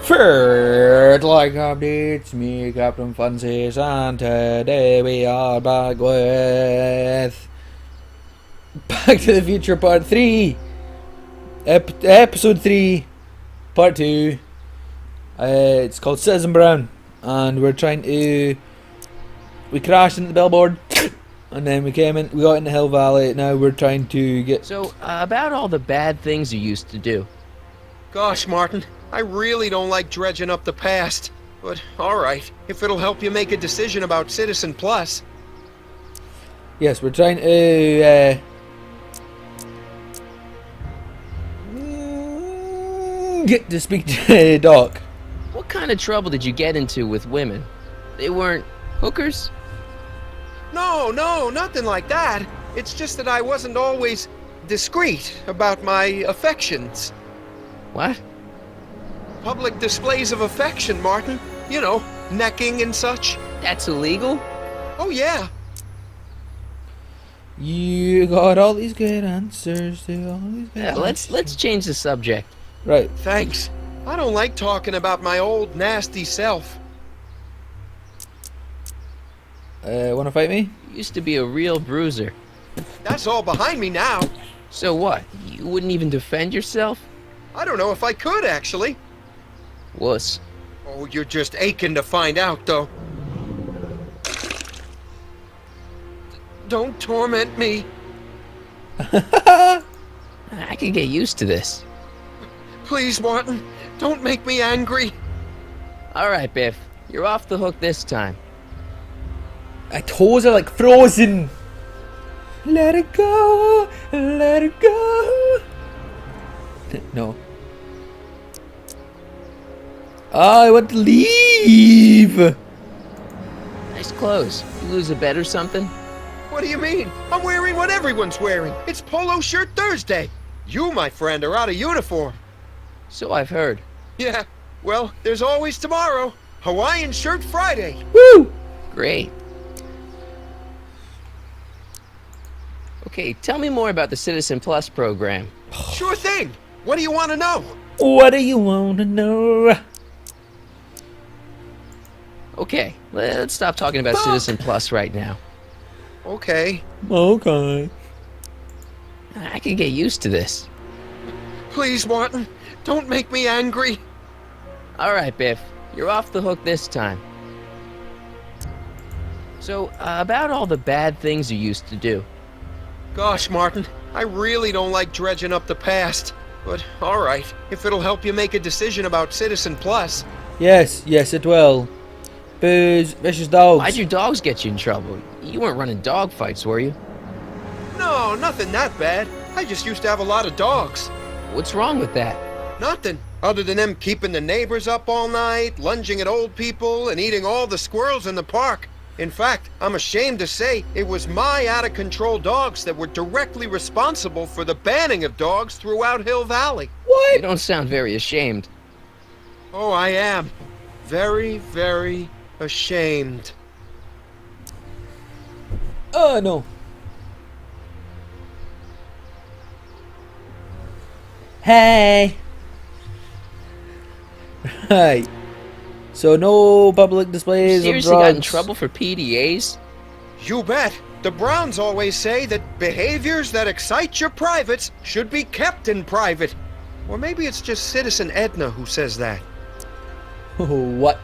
First like updates, me Captain Francis, and today we are back with Back to the Future Part 3, Episode 3, Part 2. It's called Citizen Brown, and we crashed into the billboard, and then we got into Hill Valley. Now we're trying to get... So, about all the bad things you used to do. Gosh, Martin, I really don't like dredging up the past. But, alright, if it'll help you make a decision about Citizen Plus. Yes, we're trying to get to speak to Doc. What kind of trouble did you get into with women? They weren't hookers? No, nothing like that. It's just that I wasn't always discreet about my affections. What? Public displays of affection, Martin. You know, necking and such. That's illegal? Oh, yeah. You got all these good answers to all these good Yeah, let's change the subject. Right. Thanks. I don't like talking about my old nasty self. Wanna fight me? You used to be a real bruiser. That's all behind me now. So what? You wouldn't even defend yourself? I don't know if I could, actually. Wuss. Oh, you're just aching to find out, though. Don't torment me. I can get used to this. Please, Martin, don't make me angry. Alright, Biff. You're off the hook this time. My toes are like frozen. Let it go, let it go. No. I want to leave. Nice clothes. You lose a bet or something? What do you mean? I'm wearing what everyone's wearing. It's Polo Shirt Thursday. You, my friend, are out of uniform. So I've heard. Yeah, well, there's always tomorrow. Hawaiian Shirt Friday. Woo! Great. Okay, tell me more about the Citizen Plus program. Sure thing. What do you want to know? What do you want to know? Okay, let's stop talking about Citizen Plus right now. Okay. Okay. I can get used to this. Please, Martin, don't make me angry. Alright, Biff. You're off the hook this time. So, about all the bad things you used to do. Gosh, Martin, I really don't like dredging up the past. But, alright, if it'll help you make a decision about Citizen Plus. Yes, it will. Booze, vicious dogs. Why'd your dogs get you in trouble? You weren't running dog fights, were you? No, nothing that bad. I just used to have a lot of dogs. What's wrong with that? Nothing, other than them keeping the neighbors up all night, lunging at old people, and eating all the squirrels in the park. In fact, I'm ashamed to say it was my out-of-control dogs that were directly responsible for the banning of dogs throughout Hill Valley. You don't sound very ashamed. Oh, I am. Very, very ashamed. Oh no. Hey. Right. So no public displays of Seriously drugs. got in trouble for PDAs? You bet. The Browns always say that behaviors that excite your privates should be kept in private. Or maybe it's just Citizen Edna who says that. What?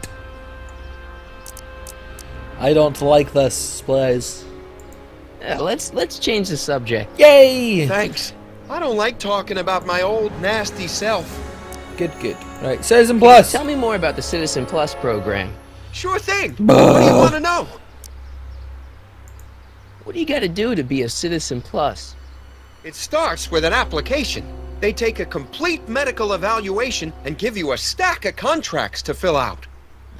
I don't like this place. Let's change the subject. Yay! Thanks. I don't like talking about my old nasty self. Good. Right, Citizen Plus. Tell me more about the Citizen Plus program. Sure thing. What do you want to know? What do you gotta do to be a Citizen Plus? It starts with an application. They take a complete medical evaluation and give you a stack of contracts to fill out.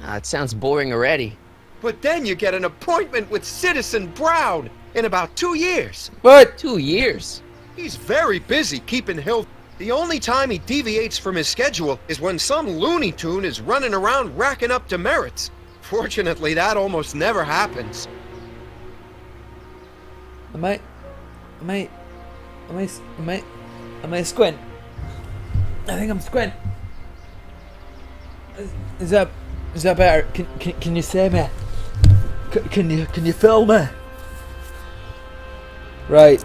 It sounds boring already. But then you get an appointment with Citizen Brown in about 2 years. What? 2 years. He's very busy keeping Hill. The only time he deviates from his schedule is when some Looney Tune is running around racking up demerits. Fortunately, that almost never happens. Am I squint? I think I'm squint. Is that better? Can you see me? Can you feel me? Right.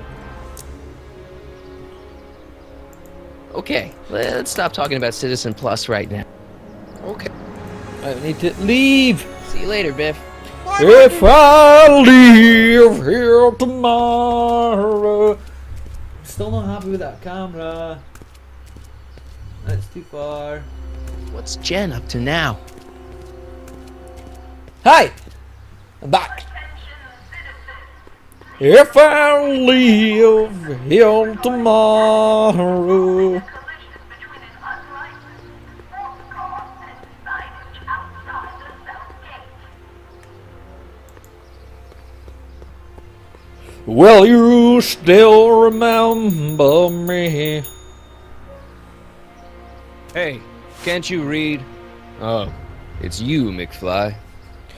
Okay, let's stop talking about Citizen Plus right now. Okay. I need to leave. See you later, Biff. If I leave here tomorrow. Still not happy with that camera. That's too far. What's Jen up to now? Hi! I'm back. If I leave here tomorrow. Will you still remember me? Hey, can't you read? Oh, it's you, McFly.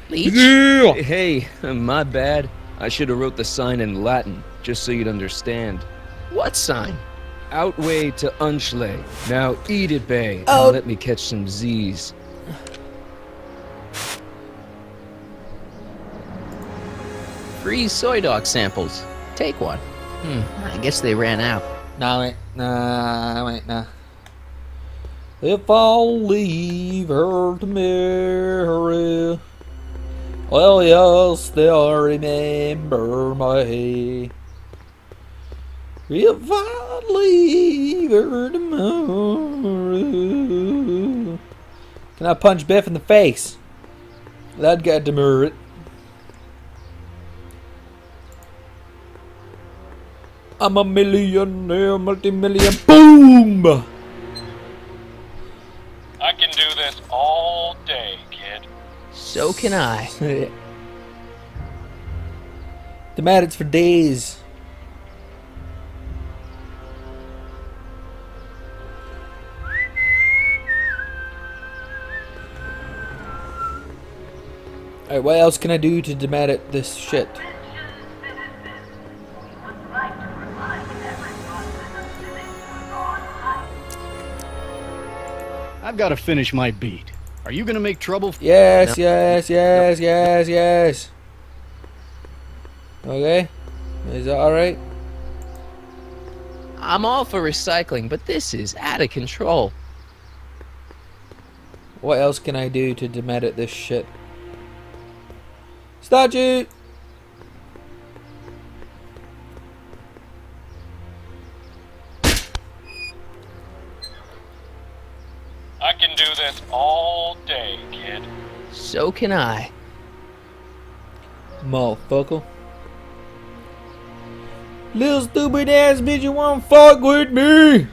Leech? Yeah! Hey, my bad. I should have wrote the sign in Latin, just so you'd understand. What sign? Outway to Unchley. Now eat it, Bay, Oh. and let me catch some Z's. Free soy dog samples. Take one. I guess they ran out. Nah, wait. Nah. If I'll leave her tomorrow, well, you'll still remember me. If I leave her tomorrow. Can I punch Biff in the face? That'd get a demerit. I'm a millionaire, multi-million. Boom! I can do this all day, kid. So can I. The merits for days. Alright, what else can I do to demerit this shit? I've got to finish my beat. Are you gonna make trouble? Yes, No. yes. Okay. Is that alright? I'm all for recycling, but this is out of control. What else can I do to demerit this shit? Statue! I can do this all day, kid. So can I. Motherfucker. Little stupid ass bitch, you wanna fuck with me?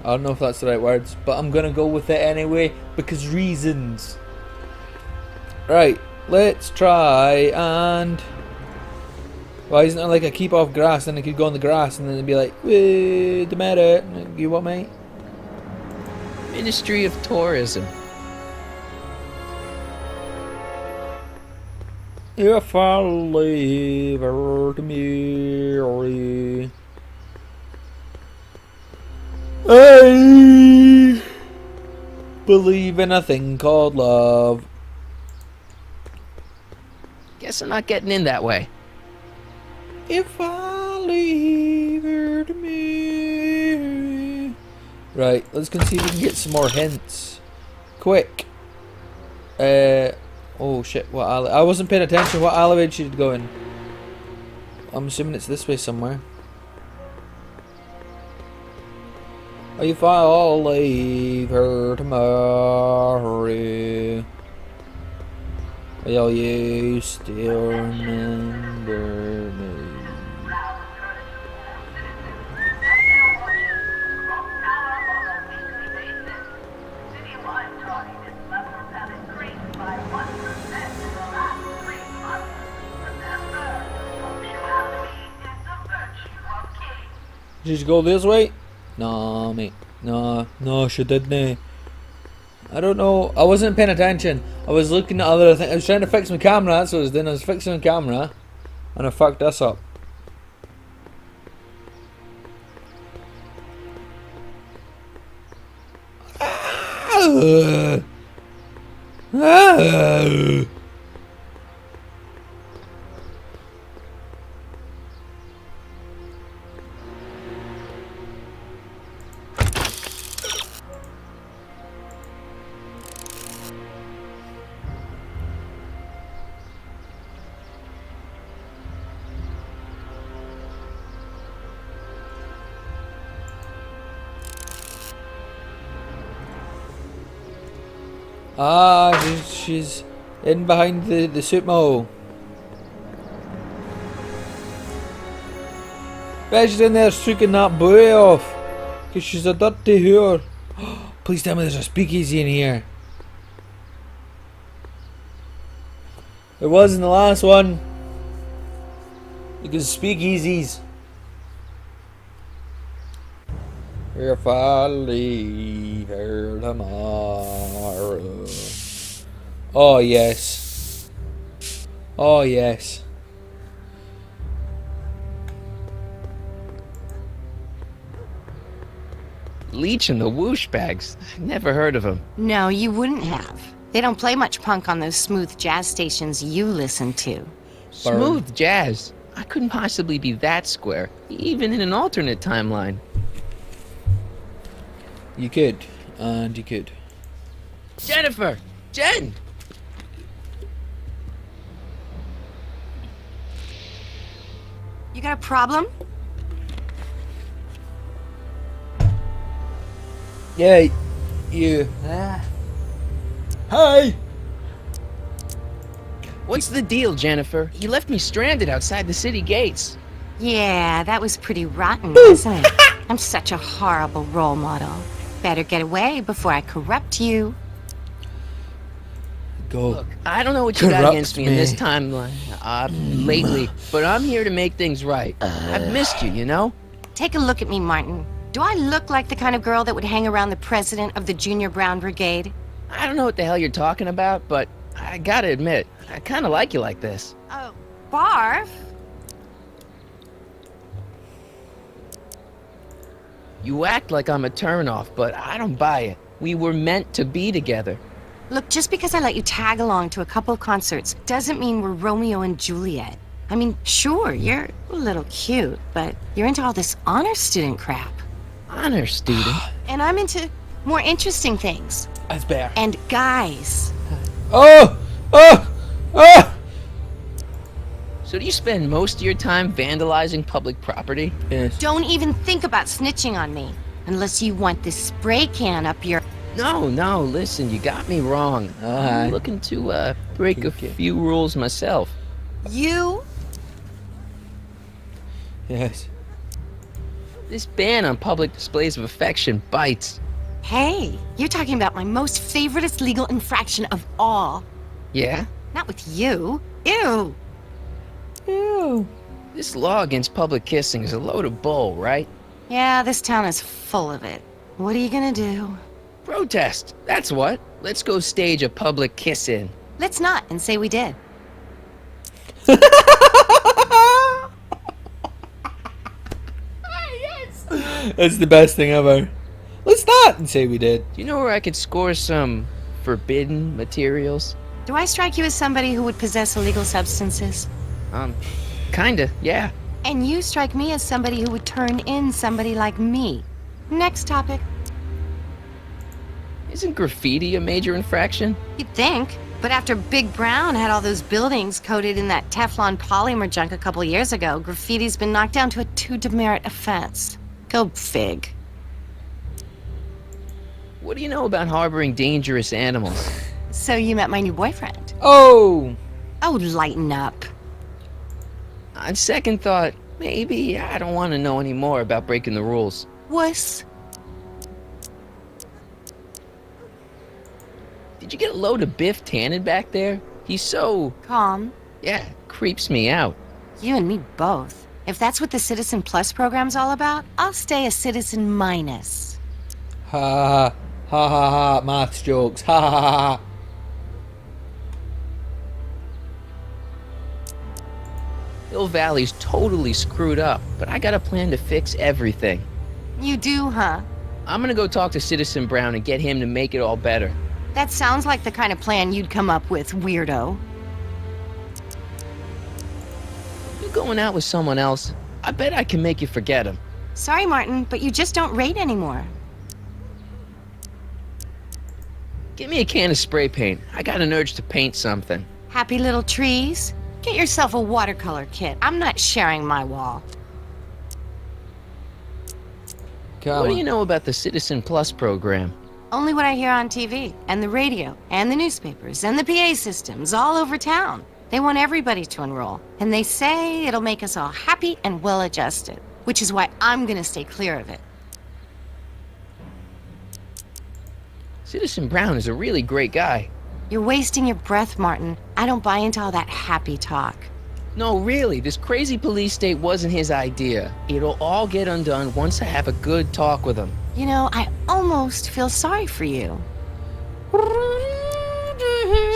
I don't know if that's the right words, but I'm gonna go with it anyway because reasons. Right, let's try and. Why isn't it like I keep off grass and I could go on the grass and then it'd be like, the matter? You what, mate? Ministry of Tourism. If I leave her to Mary, I believe in a thing called love. Guess I'm not getting in that way. If I leave her to Mary. Right, let's go see if we can get some more hints. Quick. Oh shit, what I wasn't paying attention. What alleyway should it go in? I'm assuming it's this way somewhere. If I'll leave her tomorrow, will you still remember me? Did you go this way? No, mate. No, she didn't. I don't know. I wasn't paying attention. I was looking at other things. I was trying to fix my camera. That's what I was doing. I was fixing my camera. And I fucked this up. Ah. She's in behind the sumo. Bet she's in there streaking that boy off. Because she's a dirty whore. Please tell me there's a speakeasy in here. There was in the last one. Because speakeasies. If I leave here tomorrow. Oh yes. Oh yes. Leech and the Whoosh Bags. Never heard of him. No, you wouldn't have. They don't play much punk on those smooth jazz stations you listen to. Smooth jazz. I couldn't possibly be that square, even in an alternate timeline. You could, and you could. Jennifer! Jen! You got a problem? Yeah, you. Hi! What's the deal, Jennifer? You left me stranded outside the city gates. Yeah, that was pretty rotten, wasn't it? I'm such a horrible role model. Better get away before I corrupt you. Go. Look, I don't know what you got Corrupt against me in this me. timeline, lately, but I'm here to make things right. I've missed you, you know? Take a look at me, Martin. Do I look like the kind of girl that would hang around the president of the Junior Brown Brigade? I don't know what the hell you're talking about, but I gotta admit, I kinda like you like this. Oh, barf? You act like I'm a turnoff, but I don't buy it. We were meant to be together. Look, just because I let you tag along to a couple of concerts doesn't mean we're Romeo and Juliet. I mean, sure, you're a little cute, but you're into all this honor student crap. Honor student. And I'm into more interesting things. That's better. And guys. Oh! Oh! Oh! So do you spend most of your time vandalizing public property? Yes. Don't even think about snitching on me. Unless you want this spray can up your... No, listen, you got me wrong. I'm looking to break a few rules myself. You? Yes. This ban on public displays of affection bites. Hey, you're talking about my most favoriteest legal infraction of all. Yeah? Not with you. Ew. Ew. This law against public kissing is a load of bull, right? Yeah, this town is full of it. What are you gonna do? Protest, that's what. Let's go stage a public kiss-in. Let's not and say we did. That's the best thing ever. Let's not and say we did. Do you know where I could score some forbidden materials? Do I strike you as somebody who would possess illegal substances? Kinda, yeah. And you strike me as somebody who would turn in somebody like me. Next topic. Isn't graffiti a major infraction? You'd think. But after Big Brown had all those buildings coated in that Teflon polymer junk a couple years ago, graffiti's been knocked down to a 2 demerit offense. Go fig. What do you know about harboring dangerous animals? So you met my new boyfriend. Oh! Oh, lighten up. On second thought, maybe I don't want to know any more about breaking the rules. Wuss. Did you get a load of Biff Tannen back there? He's so... Calm. yeah, creeps me out. You and me both. If that's what the Citizen Plus program's all about, I'll stay a Citizen Minus. Ha ha ha ha ha, maths jokes. Ha ha ha ha. Hill Valley's totally screwed up, but I got a plan to fix everything. You do, huh? I'm gonna go talk to Citizen Brown and get him to make it all better. That sounds like the kind of plan you'd come up with, weirdo. You going out with someone else? I bet I can make you forget him. Sorry, Martin, but you just don't rate anymore. Give me a can of spray paint. I got an urge to paint something. Happy little trees? Get yourself a watercolor kit. I'm not sharing my wall. Come What do on. you know about the Citizen Plus program? Only what I hear on TV, and the radio, and the newspapers, and the PA systems all over town. They want everybody to enroll, and they say it'll make us all happy and well-adjusted, which is why I'm gonna stay clear of it. Citizen Brown is a really great guy. You're wasting your breath, Martin. I don't buy into all that happy talk. No, really, this crazy police state wasn't his idea. It'll all get undone once I have a good talk with him. You know, I almost feel sorry for you.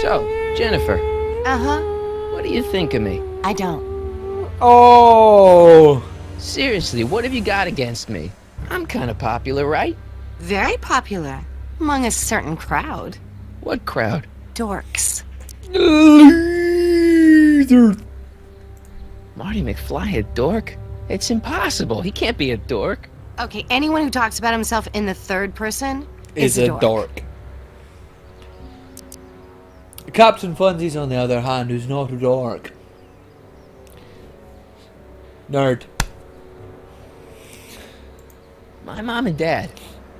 So, Jennifer, Uh-huh. what do you think of me? I don't. Oh! Seriously, what have you got against me? I'm kind of popular, right? Very popular. Among a certain crowd. What crowd? Dorks. Marty McFly a dork? It's impossible. He can't be a dork. Okay, anyone who talks about himself in the third person Is a dork. Captain Funsies, on the other hand, is not a dork. Nerd. My mom and dad,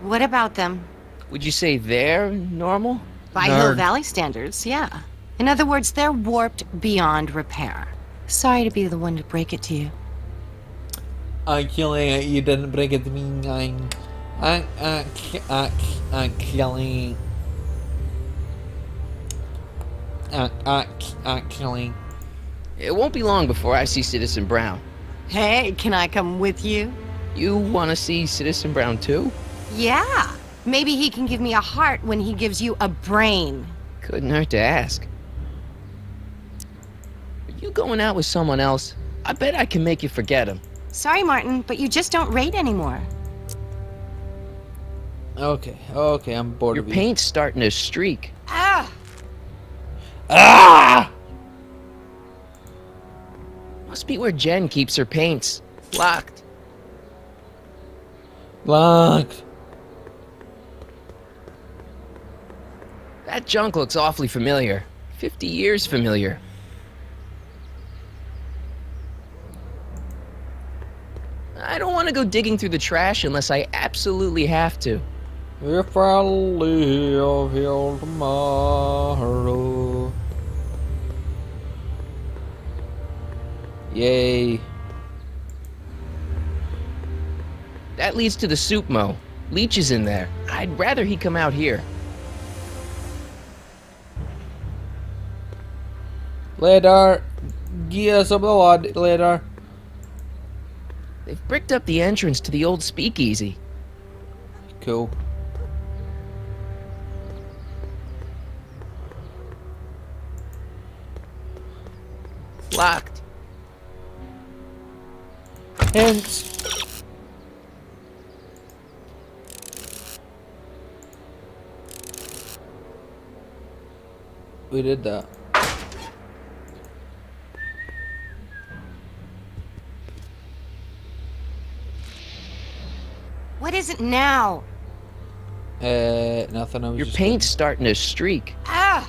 What about them? would you say they're normal? By Hill Nerd. Valley standards, yeah. In other words, they're warped beyond repair. Sorry to be the one to break it to you. Actually, you didn't break it to me. Actually. Actually. It won't be long before I see Citizen Brown. Hey, can I come with you? You want to see Citizen Brown too? Yeah. Maybe he can give me a heart when he gives you a brain. Couldn't hurt to ask. Are you going out with someone else? I bet I can make you forget him. Sorry, Martin, but you just don't rate anymore. Okay, I'm bored Your of you. paint's starting to streak. Ah! Ah! Must be where Jen keeps her paints. Locked. Locked. That junk looks awfully familiar. 50 years familiar. I don't want to go digging through the trash unless I absolutely have to. If I live here tomorrow. Yay. That leads to the soup mo. Leech is in there. I'd rather he come out here. Later. Give us some blood later. They've bricked up the entrance to the old speakeasy. Cool. Locked. Hence. We did that. What is it now? Nothing. I was Your just paint's starting to streak. Ah!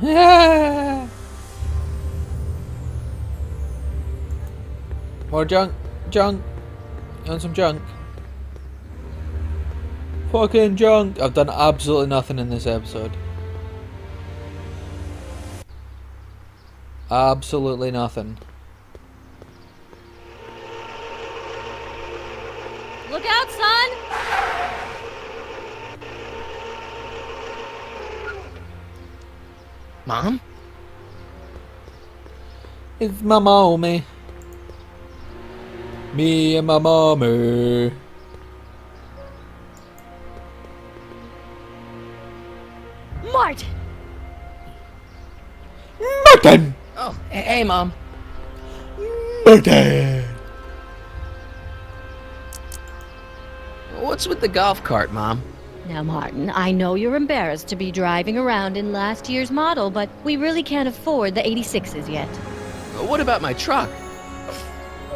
kidding. More junk. Junk. You want some junk? Fucking junk. I've done absolutely nothing in this episode. Absolutely nothing. Look out, son! Mom? It's my mommy. Me and my mommy. Martin! Martin! Oh, hey, Mom. Martin! What's with the golf cart, Mom? Now, Martin, I know you're embarrassed to be driving around in last year's model, but we really can't afford the 86s yet. What about my truck?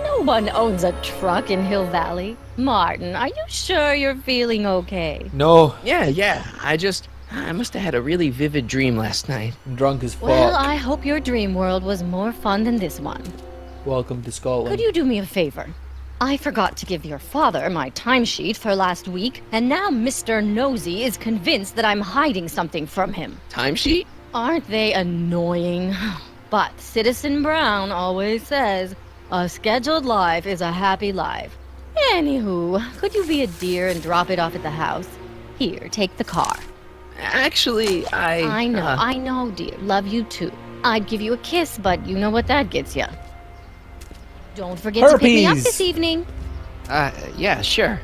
No one owns a truck in Hill Valley. Martin, are you sure you're feeling okay? No, Yeah. I must have had a really vivid dream last night. I'm drunk as fuck. Well, I hope your dream world was more fun than this one. Welcome to Scotland. Could you do me a favor? I forgot to give your father my timesheet for last week, and now Mr. Nosy is convinced that I'm hiding something from him. Timesheet? Aren't they annoying? But Citizen Brown always says, a scheduled life is a happy life. Anywho, could you be a dear and drop it off at the house? Here, take the car. Actually, I know, dear. Love you too. I'd give you a kiss, but you know what that gets you. Don't forget to pick me up Herpes. this evening. Yeah, sure.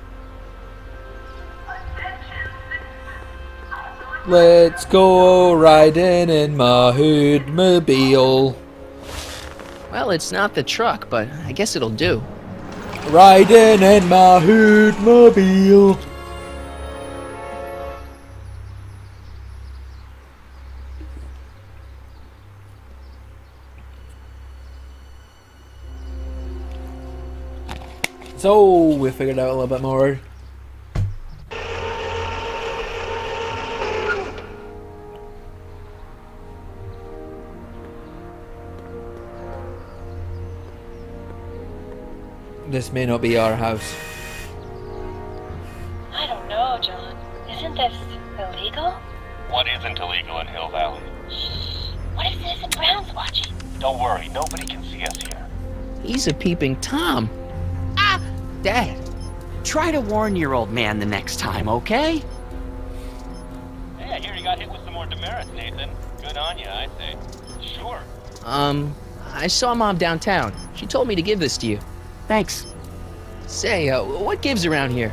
Let's go riding in my hoodmobile. Well, it's not the truck, but I guess it'll do. Riding in my hoodmobile. So, we figured out a little bit more. This may not be our house. I don't know, John. Isn't this illegal? What isn't illegal in Hill Valley? What if Citizen Brown's watching? Don't worry, nobody can see us here. He's a peeping Tom. Dad, try to warn your old man the next time, okay? Yeah, I hear you got hit with some more demerits, Nathan. Good on you, I say. Sure. I saw Mom downtown. She told me to give this to you. Thanks. Say, what gives around here?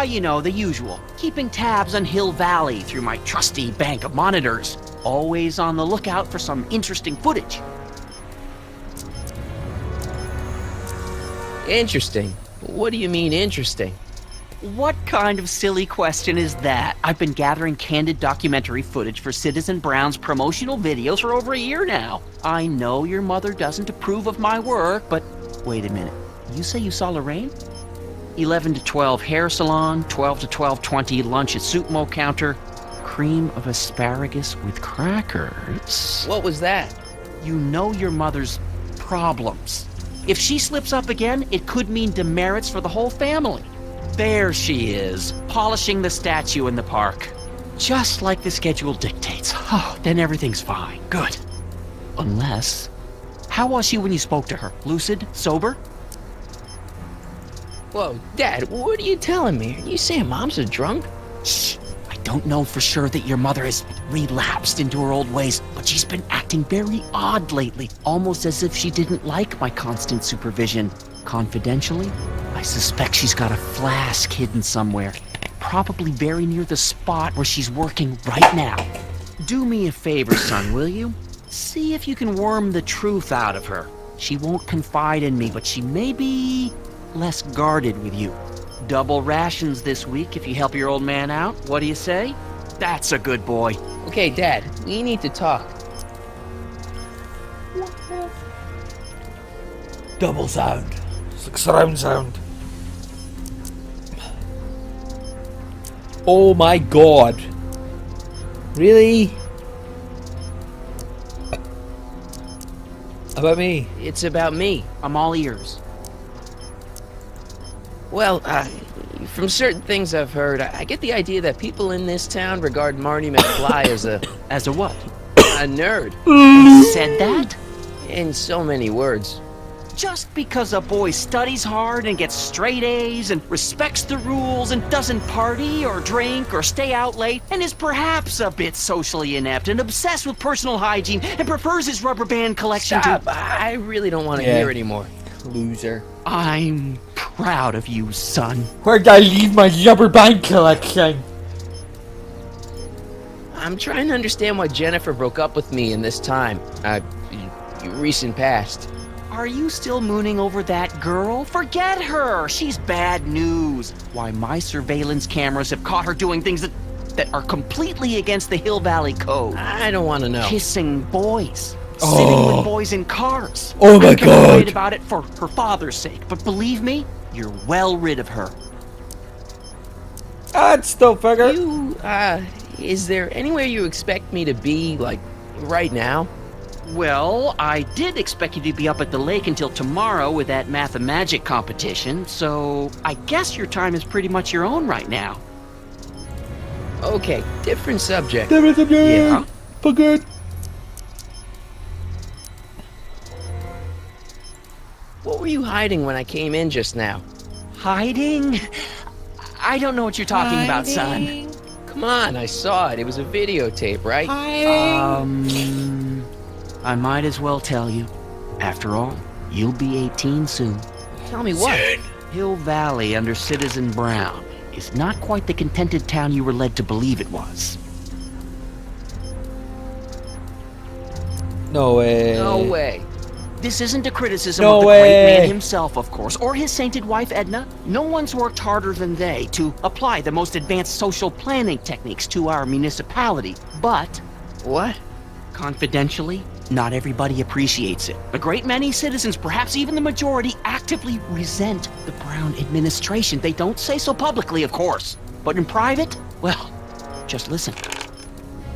You know, the usual. Keeping tabs on Hill Valley through my trusty bank of monitors. Always on the lookout for some interesting footage. Interesting. What do you mean interesting? What kind of silly question is that? I've been gathering candid documentary footage for Citizen Brown's promotional videos for over a year now. I know your mother doesn't approve of my work, but wait a minute. You say you saw Lorraine? 11 to 12 hair salon, 12 to 12:20 lunch at Suitmo counter, cream of asparagus with crackers. What was that? You know your mother's problems. If she slips up again, it could mean demerits for the whole family. There she is, polishing the statue in the park. Just like the schedule dictates. Oh, then everything's fine. Good. Unless... How was she when you spoke to her? Lucid? Sober? Whoa, Dad, what are you telling me? Are you saying Mom's a drunk? Shh. I don't know for sure that your mother has relapsed into her old ways, but she's been acting very odd lately, almost as if she didn't like my constant supervision. Confidentially, I suspect she's got a flask hidden somewhere, probably very near the spot where she's working right now. Do me a favor, son, will you? See if you can worm the truth out of her. She won't confide in me, but she may be less guarded with you. Double rations this week if you help your old man out. What do you say? That's a good boy. Okay, Dad, we need to talk. Double sound. It's like surround sound. Oh my god. Really? About me? It's about me. I'm all ears. Well, from certain things I've heard, I get the idea that people in this town regard Marty McFly as a As a what? nerd. Said that? In so many words. Just because a boy studies hard and gets straight A's and respects the rules and doesn't party or drink or stay out late and is perhaps a bit socially inept and obsessed with personal hygiene and prefers his rubber band collection Stop! to... I really don't want to Yeah. hear anymore. Loser. I'm proud of you, son. Where'd I leave my rubber band collection? I'm trying to understand why Jennifer broke up with me in this time, recent past. Are you still mooning over that girl? Forget her! She's bad news. Why, my surveillance cameras have caught her doing things that are completely against the Hill Valley Code. I don't want to know. Kissing boys. Sitting with boys in cars. Oh my I'm kinda God. worried about it for her father's sake, but believe me, you're well rid of her. I'd still figure. Is there anywhere you expect me to be, like, right now? Well, I did expect you to be up at the lake until tomorrow with that Mathemagic competition, so I guess your time is pretty much your own right now. Okay, different subject. Yeah? For good. What were you hiding when I came in just now? Hiding? I don't know what you're talking about, son. Come on, I saw it. It was a videotape, right? I might as well tell you. After all, you'll be 18 soon. Tell me what? Hill Valley under Citizen Brown is not quite the contented town you were led to believe it was. No way. No way. This isn't a criticism No of the way. great man himself, of course, or his sainted wife, Edna. No one's worked harder than they to apply the most advanced social planning techniques to our municipality. But, What? confidentially, not everybody appreciates it. A great many citizens, perhaps even the majority, actively resent the Brown administration. They don't say so publicly, of course. But in private, well, just listen.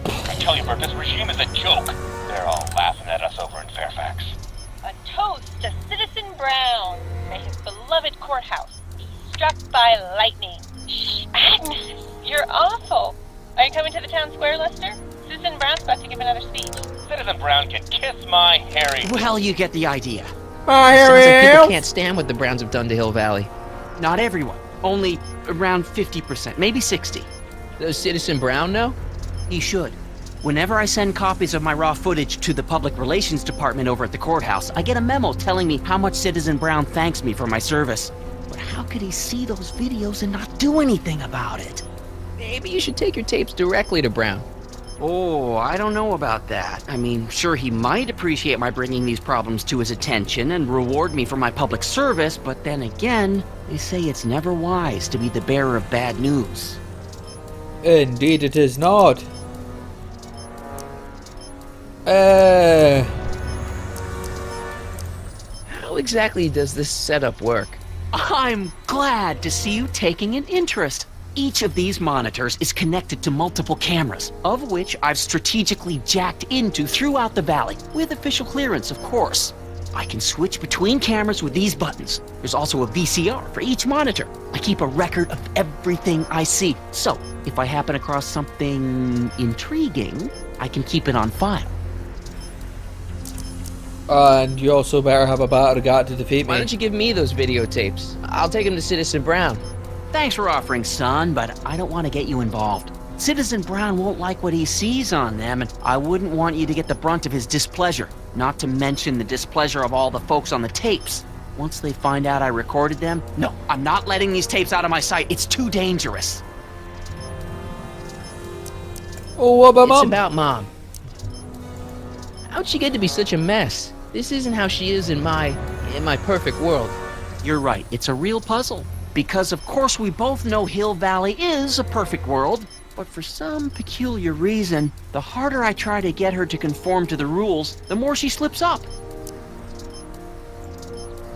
I tell you, Bert, this regime is a joke. They're all laughing at us over in Fairfax. A toast to Citizen Brown. May his beloved courthouse be struck by lightning. Shh, Agnes, you're awful. Are you coming to the town square, Lester? Citizen Brown's about to give another speech. Citizen Brown can kiss my hairy... Well, you get the idea. Sounds like people can't stand what the Browns have done to Hill Valley. Not everyone. Only around 50%, maybe 60. Does Citizen Brown know? He should. Whenever I send copies of my raw footage to the public relations department over at the courthouse, I get a memo telling me how much Citizen Brown thanks me for my service. But how could he see those videos and not do anything about it? Maybe you should take your tapes directly to Brown. Oh, I don't know about that. I mean, sure, he might appreciate my bringing these problems to his attention and reward me for my public service, but then again, they say it's never wise to be the bearer of bad news. Indeed it is not. How exactly does this setup work? I'm glad to see you taking an interest. Each of these monitors is connected to multiple cameras, of which I've strategically jacked into throughout the valley, with official clearance, of course. I can switch between cameras with these buttons. There's also a VCR for each monitor. I keep a record of everything I see, so if I happen across something intriguing, I can keep it on file. And you also better have a battle guard to defeat me. Why don't you give me those videotapes? I'll take them to Citizen Brown. Thanks for offering, son, but I don't want to get you involved. Citizen Brown won't like what he sees on them, and I wouldn't want you to get the brunt of his displeasure, not to mention the displeasure of all the folks on the tapes. Once they find out I recorded them, no, I'm not letting these tapes out of my sight. It's too dangerous. Oh, what about It's Mom? about Mom. How'd she get to be such a mess? This isn't how she is in my perfect world. You're right, it's a real puzzle. Because of course we both know Hill Valley is a perfect world, but for some peculiar reason, the harder I try to get her to conform to the rules, the more she slips up.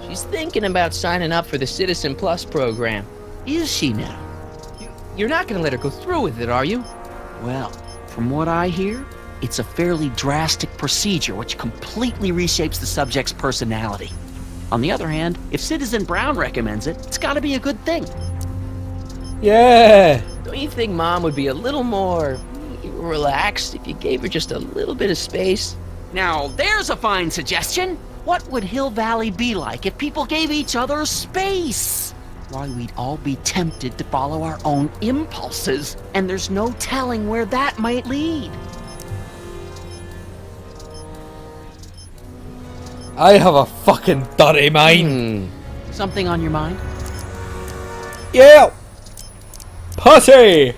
She's thinking about signing up for the Citizen Plus program. Is she now? You're not gonna let her go through with it, are you? Well, from what I hear, it's a fairly drastic procedure which completely reshapes the subject's personality. On the other hand, if Citizen Brown recommends it, it's gotta be a good thing. Yeah. Don't you think Mom would be a little more relaxed if you gave her just a little bit of space? Now, there's a fine suggestion. What would Hill Valley be like if people gave each other space? Why, we'd all be tempted to follow our own impulses, and there's no telling where that might lead. I have a fucking dirty mind. Something on your mind? Yeah. Pussy.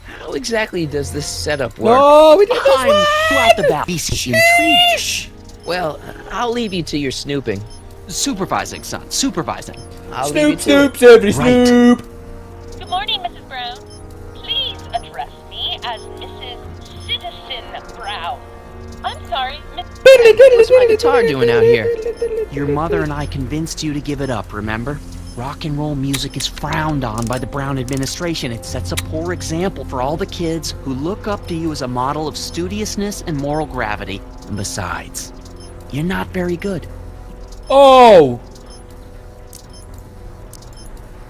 How exactly does this setup work? No, we did this I'm throughout the valley. Intrigued. Well, I'll leave you to your snooping. Supervising, son. Supervising. I'll leave you Snoop, to Snoop, every Right. Snoop. Good morning, Mrs. Brown. Please address me as Mrs. Citizen Brown. I'm sorry, Miss. What's my guitar doing out here? Your mother and I convinced you to give it up, remember? Rock and roll music is frowned on by the Brown administration. It sets a poor example for all the kids who look up to you as a model of studiousness and moral gravity. And besides, you're not very good. Oh!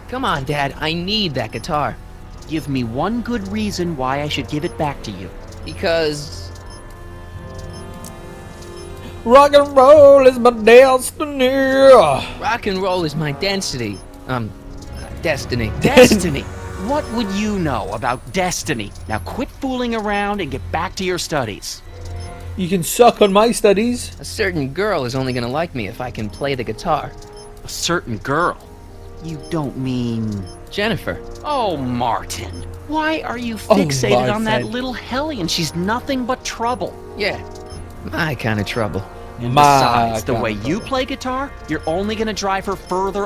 Come on, Dad. I need that guitar. Give me one good reason why I should give it back to you. Because... Rock and roll is my destiny. rock and roll is my density. Destiny. Destiny! What would you know about destiny? Now quit fooling around and get back to your studies. You can suck on my studies. A certain girl is only gonna like me if I can play the guitar. A certain girl. You don't mean... Jennifer. Oh, Martin. Why are you fixated on that Martin. little hellion? She's nothing but trouble. Yeah. My kind of trouble. And My besides, the kind way of you trouble. play guitar, you're only gonna drive her further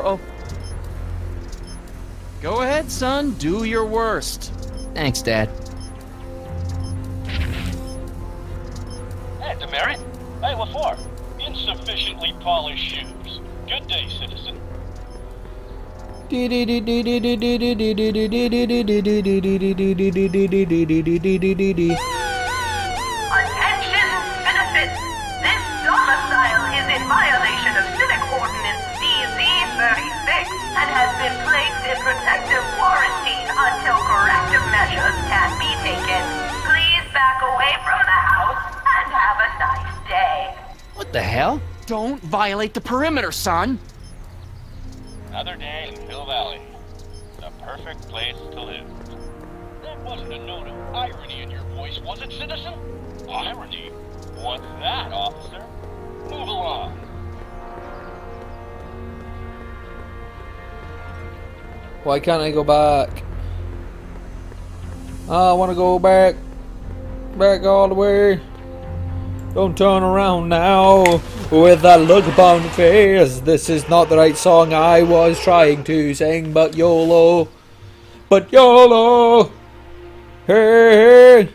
Go ahead, son. Do your worst. Thanks, Dad. Hey, Demerit. Hey, what for? Insufficiently polished shoes. Good day, citizen. Attention, citizens! This domicile is in violation of Civic Ordinance CZ-36 and has been placed in protective quarantine until corrective measures can be taken. Please back away from the house and have a nice day. What the hell? Don't violate the perimeter, son. Another day in Hill Valley. The perfect place to live. That wasn't a note of irony in your voice, was it, citizen? Irony? What's that, officer? Move along. Why can't I go back? I want to go back. Back all the way. Don't turn around now with that look upon your face. This is not the right song I was trying to sing, but YOLO. But YOLO. Hey.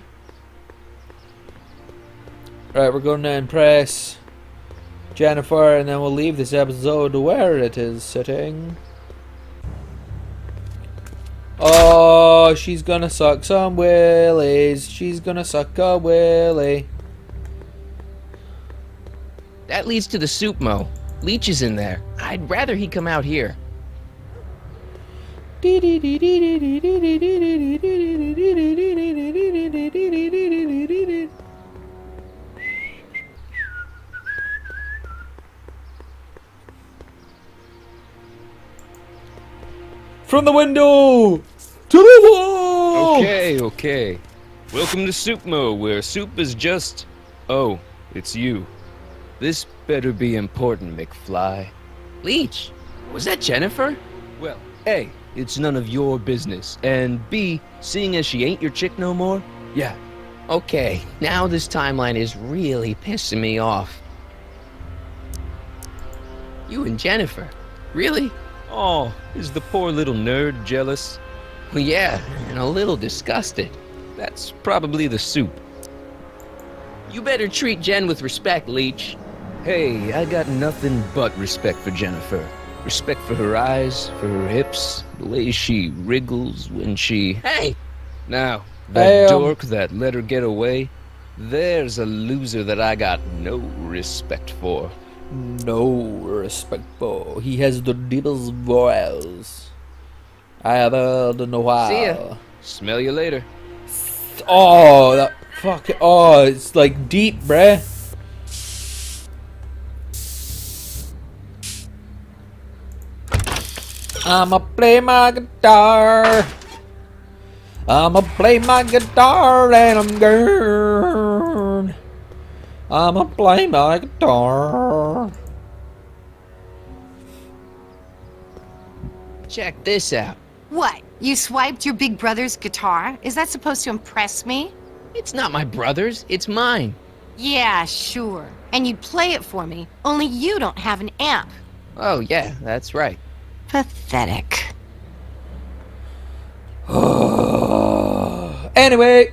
Right, we're going to impress Jennifer, and then we'll leave this episode where it is sitting. Oh, she's gonna suck some willies. She's gonna suck a willy. That leads to the soup mo. Leech is in there. I'd rather he come out here. From the window to the wall. Okay. Welcome to Soup Mo, where soup is just... Oh, it's you. This better be important, McFly. Leech, was that Jennifer? Well, A, it's none of your business, and B, seeing as she ain't your chick no more, yeah. Okay, now this timeline is really pissing me off. You and Jennifer? Really? Oh, is the poor little nerd jealous? Well, yeah, and a little disgusted. That's probably the soup. You better treat Jen with respect, Leech. Hey, I got nothing but respect for Jennifer. Respect for her eyes, for her hips, the way she wriggles when she... Hey! Now, that dork that let her get away, there's a loser that I got no respect for. No respect for. He has the deepest voice I have heard in a while. See ya. Smell you later. Oh, that fucking... Oh, it's like deep, bruh. I'ma play my guitar. I'ma play my guitar and I'm gone. I'ma play my guitar. Check this out. What? You swiped your big brother's guitar? Is that supposed to impress me? It's not my brother's, it's mine. Yeah, sure. And you'd play it for me, only you don't have an amp. Oh, yeah, that's right. Pathetic. Anyway,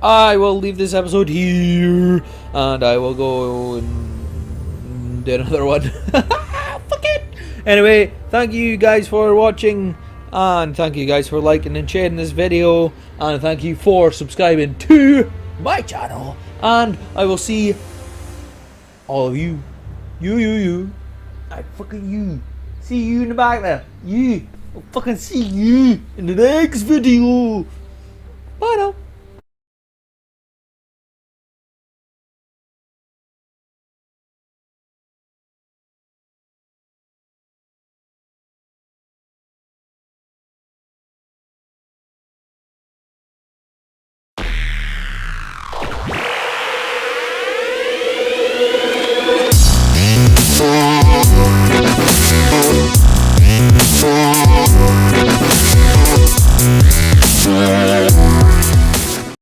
I will leave this episode here, and I will go and do another one. Fuck it! Anyway, thank you guys for watching, and thank you guys for liking and sharing this video, and thank you for subscribing to my channel, and I will see all of you. I fucking you. See you in the back there. You. I'll fucking see you in the next video. Bye now.